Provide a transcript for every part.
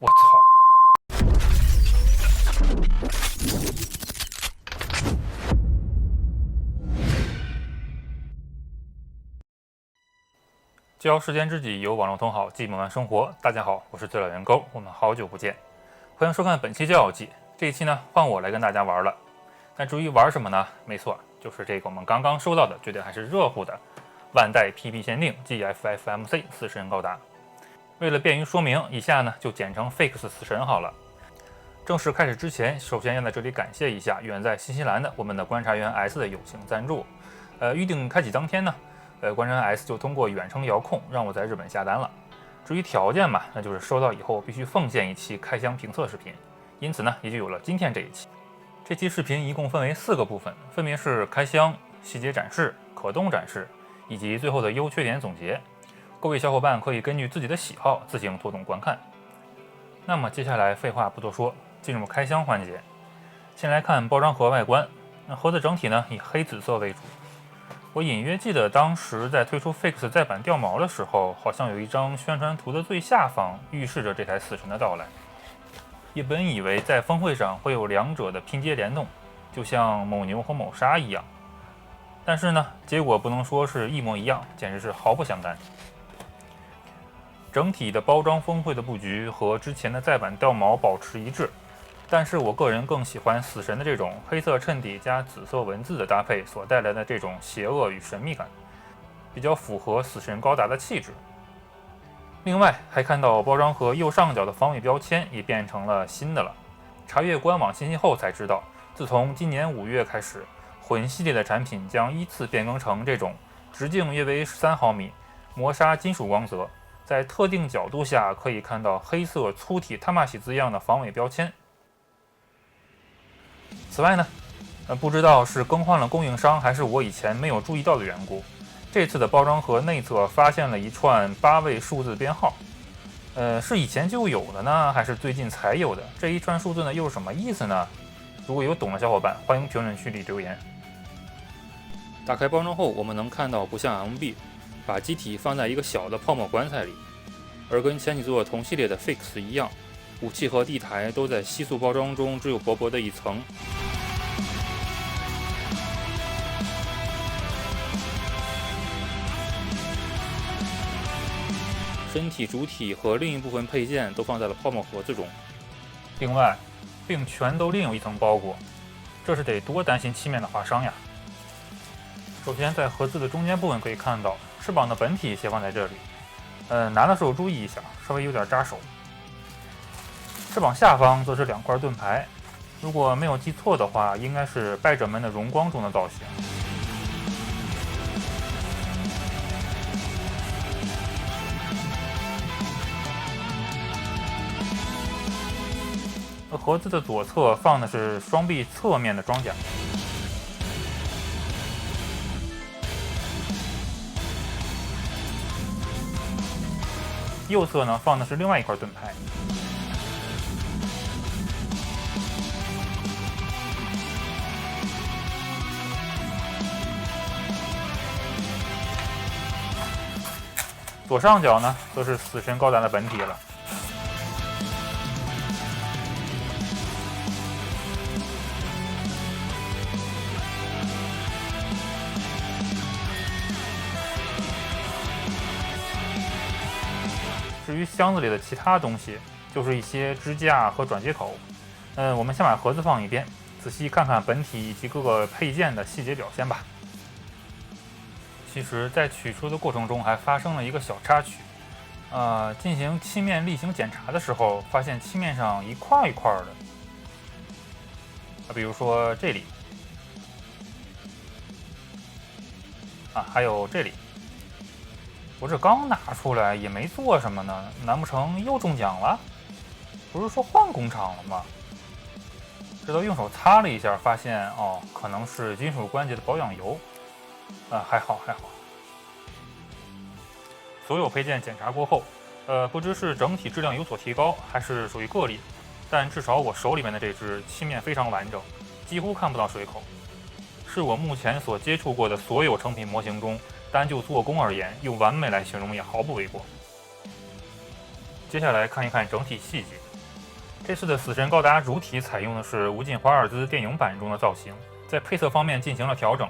我操！交时间知己，有网络同好，寂寞慢生活。大家好，我是最老员工，我们好久不见，欢迎收看本期《教友记》。这一期呢，换我来跟大家玩了。但至于玩什么呢？没错，就是这个我们刚刚收到的，绝对还是热乎的万代 PP 限定 GFFMC 死神高达。为了便于说明，以下呢就简称 Fix 死神好了。正式开始之前，首先要在这里感谢一下远在新西兰的我们的观察员 S 的友情赞助。预定开启当天呢，观察员 S 就通过远程遥控让我在日本下单了。至于条件嘛，那就是收到以后必须奉献一期开箱评测视频，因此呢，也就有了今天这一期。这期视频一共分为4个部分，分别是开箱、细节展示、可动展示以及最后的优缺点总结。各位小伙伴可以根据自己的喜好自行拖动观看。那么接下来废话不多说，进入开箱环节。先来看包装盒外观，那盒子整体呢以黑紫色为主。我隐约记得当时在推出 Fix 再版掉毛的时候，好像有一张宣传图的最下方预示着这台死神的到来。也本以为在峰会上会有两者的拼接联动，就像某牛和某鲨一样，但是呢，结果不能说是一模一样，简直是毫不相干。整体的包装峰会的布局和之前的再版掉毛保持一致，但是我个人更喜欢死神的这种黑色衬底加紫色文字的搭配所带来的这种邪恶与神秘感，比较符合死神高达的气质。另外还看到包装盒右上角的防伪标签也变成了新的了。查阅官网信息后才知道，自从今年5月开始，魂系列的产品将依次变更成这种直径约为13毫米磨砂金属光泽，在特定角度下可以看到黑色粗体他玛西字样的防伪标签。此外呢，不知道是更换了供应商还是我以前没有注意到的缘故，这次的包装盒内侧发现了一串8位数字编号。是以前就有的呢，还是最近才有的？这一串数字呢又是什么意思呢？如果有懂的小伙伴，欢迎评论区里留言。打开包装后，我们能看到不像 MB 把机体放在一个小的泡沫棺材里，而跟前几座同系列的 Fix 一样，武器和地台都在吸塑包装中只有薄薄的一层。身体主体和另一部分配件都放在了泡沫盒子中，另外并全都另有一层包裹，这是得多担心漆面的划伤呀。首先在盒子的中间部分可以看到翅膀的本体先放在这里，拿的时候注意一下，稍微有点扎手。翅膀下方则是2块盾牌，如果没有记错的话，应该是败者们的荣光中的造型。盒子的左侧放的是双臂侧面的装甲，右侧呢放的是另外一块盾牌。左上角呢则是死神高达的本体了。至于箱子里的其他东西，就是一些支架和转接口。我们先把盒子放一边，仔细看看本体以及各个配件的细节表现吧。其实，在取出的过程中还发生了一个小插曲。进行漆面例行检查的时候，发现漆面上一块一块的。比如说这里，还有这里。我这刚拿出来也没做什么呢，难不成又中奖了？不是说换工厂了吗？直到用手擦了一下，发现可能是金属关节的保养油。还好。所有配件检查过后，不知是整体质量有所提高，还是属于个例，但至少我手里面的这只漆面非常完整，几乎看不到水口，是我目前所接触过的所有成品模型中，单就做工而言，用完美来形容也毫不为过。接下来看一看整体细节。这次的死神高达主体采用的是无尽华尔兹电影版中的造型，在配色方面进行了调整。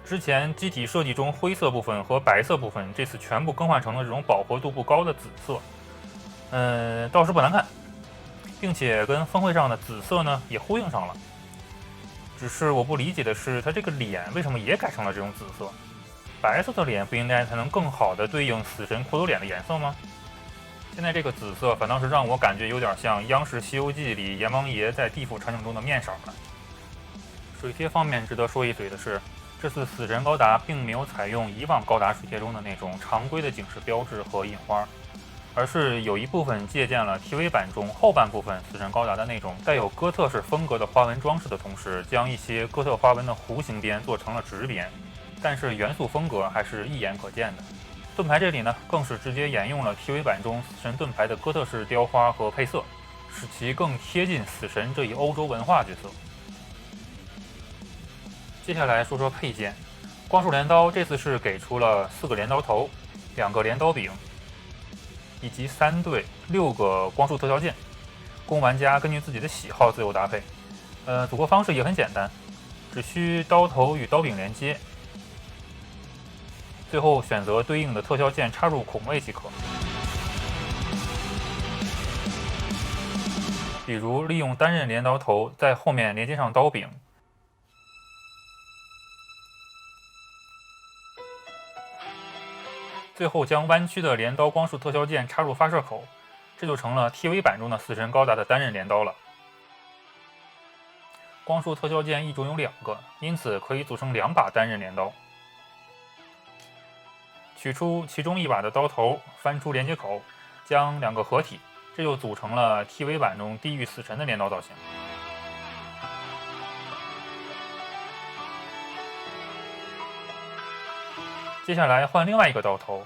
之前机体设计中灰色部分和白色部分，这次全部更换成了这种饱和度不高的紫色，倒是不难看，并且跟峰会上的紫色呢也呼应上了。只是我不理解的是，它这个脸为什么也改成了这种紫色？白色的脸不应该才能更好的对应死神骷髅脸的颜色吗？现在这个紫色反倒是让我感觉有点像央视《西游记》里阎王爷在地府场景中的面色了。水贴方面值得说一嘴的是，这次死神高达并没有采用以往高达水贴中的那种常规的警示标志和印花，而是有一部分借鉴了 TV 版中后半部分死神高达的那种带有哥特式风格的花纹装饰的同时，将一些哥特花纹的弧形边做成了直边，但是元素风格还是一眼可见的。盾牌这里呢，更是直接沿用了 TV 版中死神盾牌的哥特式雕花和配色，使其更贴近死神这一欧洲文化角色。接下来说说配件，光束镰刀这次是给出了4个镰刀头、2个镰刀柄，以及3对6个光束特效键，供玩家根据自己的喜好自由搭配。组合方式也很简单，只需刀头与刀柄连接，最后选择对应的特效键插入孔位即可。比如利用单刃镰刀头在后面连接上刀柄，最后将弯曲的镰刀光束特效键插入发射口，这就成了 TV 版中的死神高达的单刃镰刀了。光束特效键一种有2个，因此可以组成2把单刃镰刀。取出其中1把的刀头，翻出连接口，将2个合体，这就组成了 TV 版中地狱死神的镰刀造型。接下来换另外一个刀头，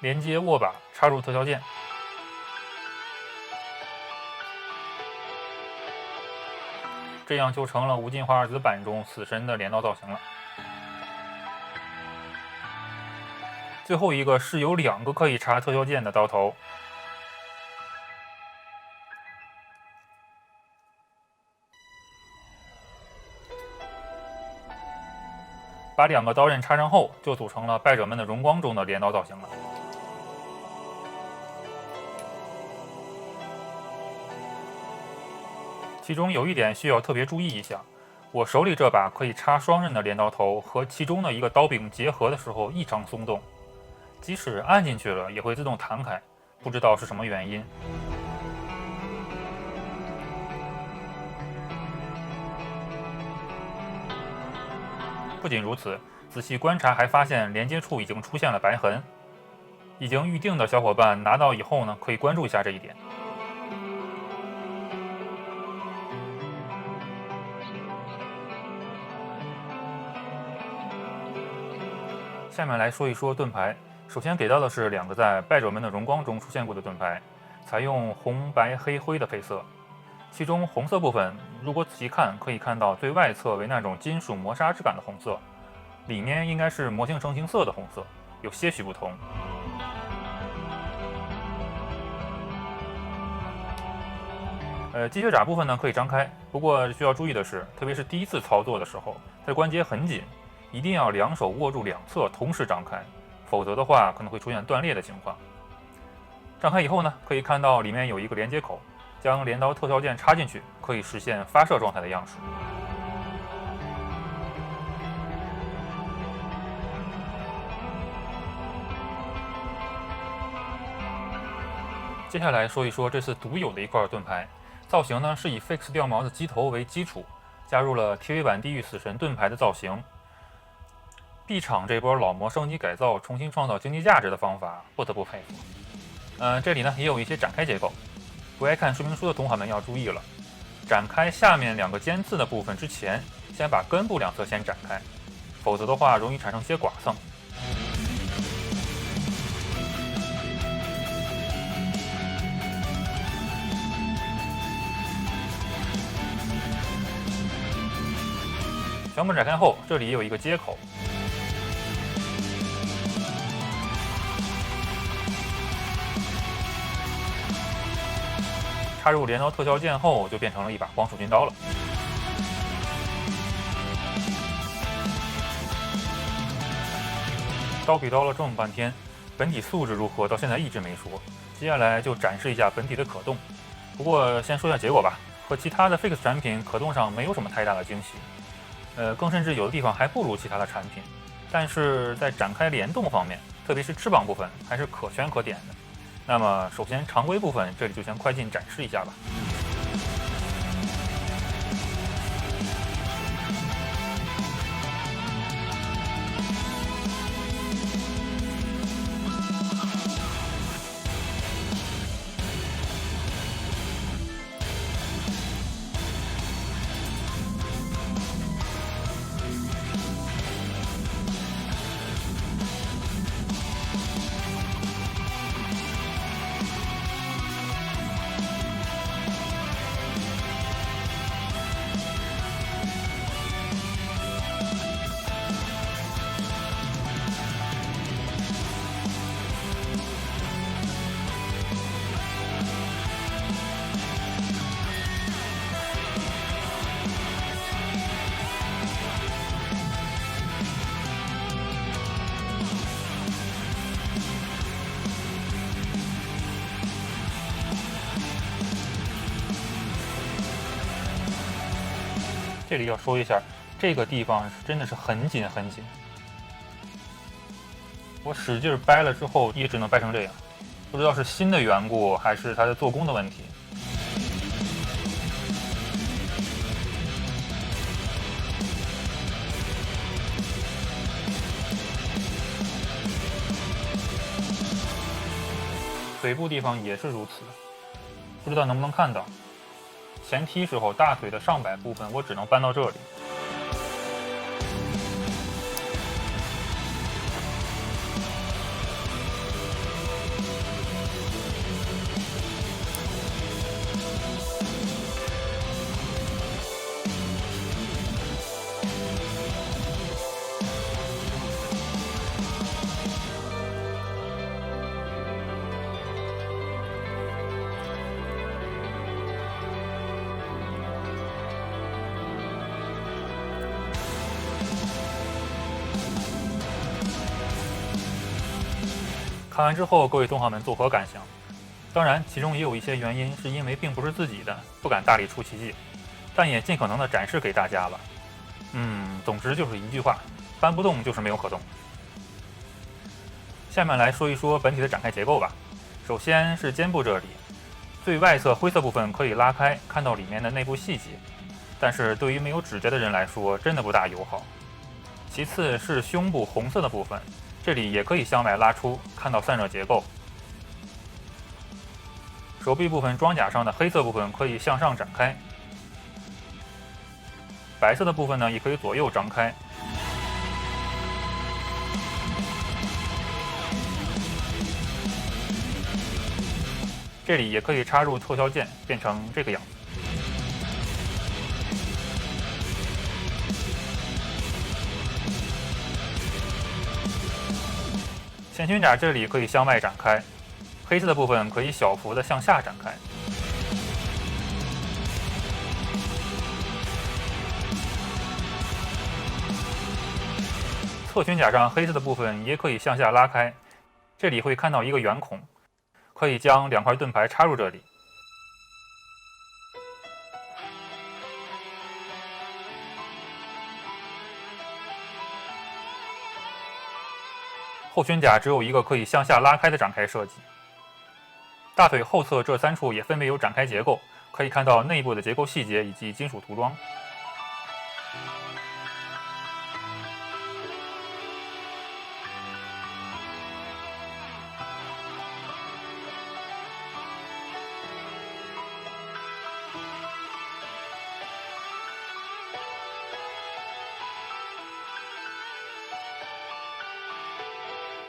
连接握把，插入特效键，这样就成了无尽华尔兹版中死神的镰刀造型了。最后一个是有2个可以插特效键的刀头，把2个刀刃插上后，就组成了败者们的荣光中的镰刀造型了。其中有一点需要特别注意一下，我手里这把可以插双刃的镰刀头和其中的一个刀柄结合的时候异常松动，即使按进去了也会自动弹开，不知道是什么原因。不仅如此，仔细观察还发现连接处已经出现了白痕。已经预定的小伙伴拿到以后呢，可以关注一下这一点。下面来说一说盾牌。首先给到的是2个在败者们的荣光中出现过的盾牌，采用红白黑灰的配色。其中红色部分，如果仔细看，可以看到最外侧为那种金属磨砂质感的红色，里面应该是模型成型色的红色，有些许不同。机械爪部分呢可以张开，不过需要注意的是，特别是第一次操作的时候，它的关节很紧，一定要2手握住2侧同时张开，否则的话可能会出现断裂的情况。张开以后呢，可以看到里面有一个连接口，将镰刀特效键插进去，可以实现发射状态的样式。接下来说一说这次独有的一块盾牌，造型呢是以 Fix 掉毛的机头为基础，加入了 TV 版地狱死神盾牌的造型。B 厂这波老模升级改造，重新创造经济价值的方法，不得不佩服。这里呢也有一些展开结构，不爱看说明书的同行们要注意了。展开下面2个尖刺的部分之前，先把根部2侧先展开，否则的话容易产生些剐蹭。全部展开后，这里也有一个接口，插入镰刀特效键后，就变成了一把光束军刀了。刀比刀了这么半天，本体素质如何，到现在一直没说。接下来就展示一下本体的可动。不过先说一下结果吧，和其他的 Fix 产品可动上没有什么太大的惊喜，更甚至有的地方还不如其他的产品。但是在展开联动方面，特别是翅膀部分，还是可圈可点的。那么首先常规部分，这里就先快进展示一下吧。这里要说一下，这个地方真的是很紧很紧，我使劲掰了之后也只能掰成这样，不知道是新的缘故还是它的做工的问题。腿部地方也是如此，不知道能不能看到。前踢时候大腿的上摆部分我只能搬到这里。看完之后，各位同好们作何感想？当然，其中也有一些原因是因为并不是自己的，不敢大力出奇迹，但也尽可能的展示给大家了。总之就是一句话，搬不动就是没有可动。下面来说一说本体的展开结构吧。首先是肩部这里，最外侧灰色部分可以拉开，看到里面的内部细节，但是对于没有指甲的人来说，真的不大友好。其次是胸部红色的部分。这里也可以向外拉出，看到散热结构。手臂部分装甲上的黑色部分可以向上展开，白色的部分呢也可以左右张开。这里也可以插入特效键，变成这个样子。前胸甲这里可以向外展开，黑色的部分可以小幅的向下展开。侧胸甲上黑色的部分也可以向下拉开，这里会看到一个圆孔，可以将2块盾牌插入这里。后胸甲只有一个可以向下拉开的展开设计，大腿后侧这3处也分别有展开结构，可以看到内部的结构细节以及金属涂装。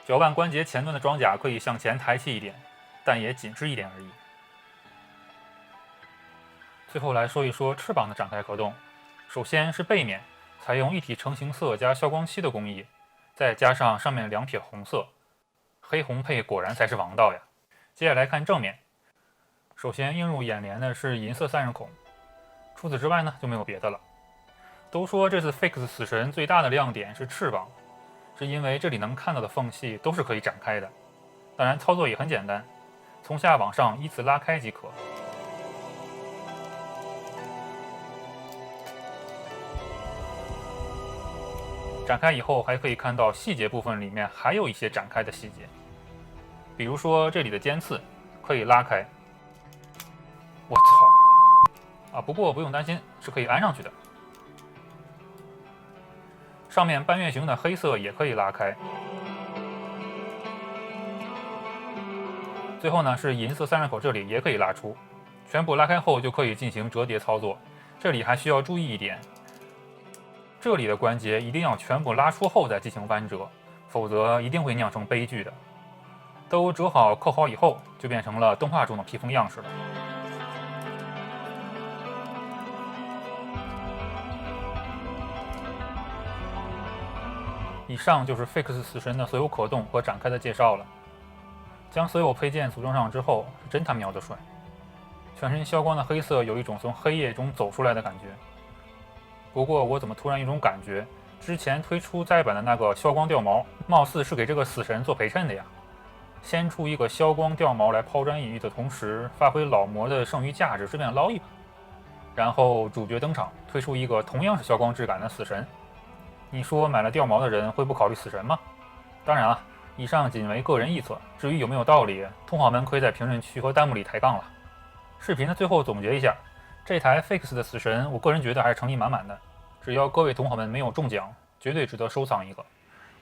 脚腕关节前端的装甲可以向前抬起一点，但也仅是一点而已。最后来说一说翅膀的展开可动。首先是背面，采用一体成型色加消光漆的工艺，再加上上面2撇红色，黑红配果然才是王道呀。接下来看正面，首先映入眼帘的是银色散热孔，除此之外呢就没有别的了。都说这次 Fix 死神最大的亮点是翅膀，是因为这里能看到的缝隙都是可以展开的，当然操作也很简单，从下往上依次拉开即可。展开以后还可以看到细节部分里面还有一些展开的细节，比如说这里的尖刺可以拉开。我操！不过不用担心，是可以安上去的。上面半月形的黑色也可以拉开。最后呢是银色散热口，这里也可以拉出，全部拉开后就可以进行折叠操作。这里还需要注意一点，这里的关节一定要全部拉出后再进行弯折，否则一定会酿成悲剧的。都折好扣好以后，就变成了动画中的披风样式了。以上就是 Fix 死神的所有可动和展开的介绍了。将所有配件组装上之后，是真他喵的帅！全身消光的黑色有一种从黑夜中走出来的感觉。不过我怎么突然有种感觉，之前推出再版的那个消光掉毛，貌似是给这个死神做陪衬的呀。先出一个消光掉毛来抛砖引玉的同时，发挥老模的剩余价值，顺便捞一把。然后主角登场，推出一个同样是消光质感的死神。你说买了掉毛的人会不考虑死神吗？当然以上仅为个人臆测，至于有没有道理，同好们可以在评论区和弹幕里抬杠了。视频的最后总结一下，这台 Fix 的死神，我个人觉得还是诚意满满的。只要各位同好们没有中奖，绝对值得收藏一个。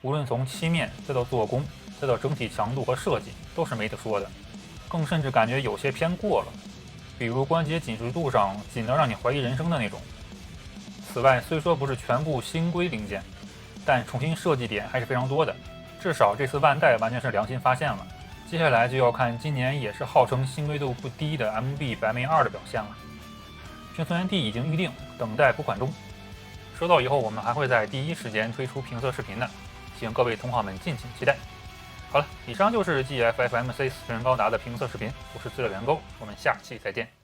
无论从漆面再到做工，再到整体强度和设计，都是没得说的。更甚至感觉有些偏过了，比如关节紧实度上紧到让你怀疑人生的那种。此外，虽说不是全部新规零件，但重新设计点还是非常多的。至少这次万代完全是良心发现了。接下来就要看今年也是号称新规度不低的 MB 白眉2的表现了。评测原地已经预定，等待拨款中。收到以后，我们还会在第一时间推出评测视频的，请各位同好们敬请期待。好了，以上就是 GFFMC 死神高达的评测视频，我是资料员沟，我们下期再见。